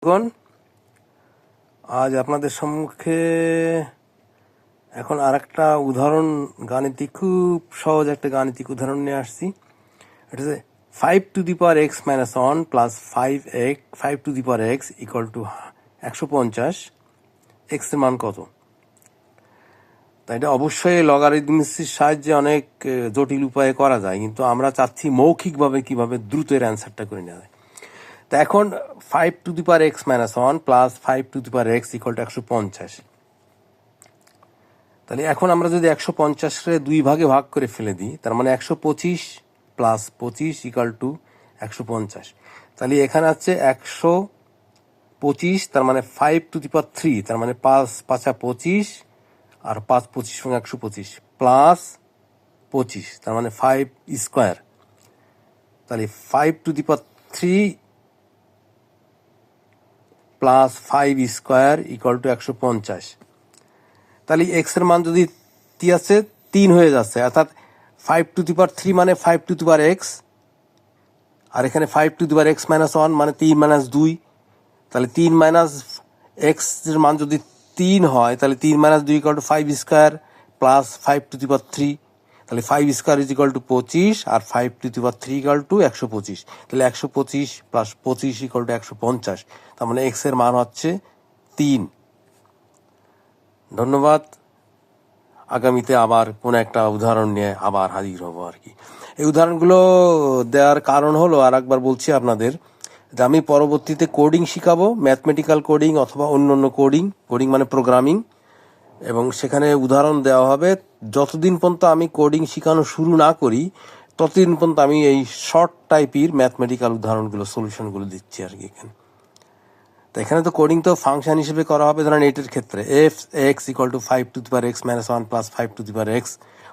বন্ধুগণ, আজ আপনাদের সম্মুখে এখন আর একটা উদাহরণ, গাণিতিক, খুব সহজ একটা গাণিতিক উদাহরণ নিয়ে আসছি। এটা হচ্ছে 5^(x-1 + 5^(x) = 150। এক্স এর মান কত? তাই এটা অবশ্যই লগারিদমিক্সের সাহায্যে অনেক জটিল উপায়ে করা যায়, কিন্তু আমরা চাচ্ছি মৌখিকভাবে কিভাবে দ্রুত এর অ্যান্সারটা করে নেওয়া যায়। তা এখন 5^(x-1 + 5^(x) = 150। তাহলে এখন আমরা যদি 150-রে 2 ভাগে ভাগ করে ফেলে দিই, তার মানে 125 + 25 = 150। তাহলে এখানে আছে 125, তার মানে 5^3, তার মানে 5×5 = 25, আর 5×25 = 125, প্লাস 25, তার মানে 5² তাহলে 5^3 + 5² = 150। তাহলে এক্স এর মান যদি আছে 3 হয়ে যাচ্ছে, অর্থাৎ 5^3 মানে 5^x, আর এখানে 5^(x-1 মানে 3 - 2। তাহলে 3 - x এর মান যদি 3 হয়, তাহলে 3 - 2 = 5² প্লাস 5^3। তাহলে 5² = 25, আর 5^3 = 125। তাহলে 125 + 25 = 150। তার মানে এক্স এর মান হচ্ছে 3। ধন্যবাদ। আগামীতে আবার কোনো একটা উদাহরণ নিয়ে আবার হাজির হব আর কি। এই উদাহরণগুলো দেওয়ার কারণ হলো, আর একবার বলছি আপনাদের, যে আমি পরবর্তীতে কোডিং শিখাবো, ম্যাথমেটিক্যাল কোডিং অথবা অন্য কোডিং মানে প্রোগ্রামিং, এবং সেখানে উদাহরণ দেওয়া হবে। যতদিন পর্যন্ত আমি কোডিং শেখানো শুরু না করি, ততদিন পর্যন্ত আমি এই শর্ট টাইপের ম্যাথমেটিক্যাল উদাহরণগুলো, সলিউশনগুলো দিচ্ছি আর কি এখানে। তো এখানে তো কোডিং তো ফাংশন হিসেবে করা হবে। ধরেন এটার ক্ষেত্রে f(x = 5^(x-1 + 5^x)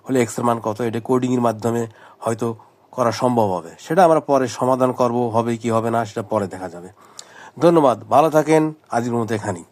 হলে এক্স এর মান কত, এটা কোডিং এর মাধ্যমে হয়তো করা সম্ভব হবে। সেটা আমরা পরে সমাধান করব, হবে কি হবে না সেটা পরে দেখা যাবে। ধন্যবাদ, ভালো থাকেন। আজকের মতো এখানেই।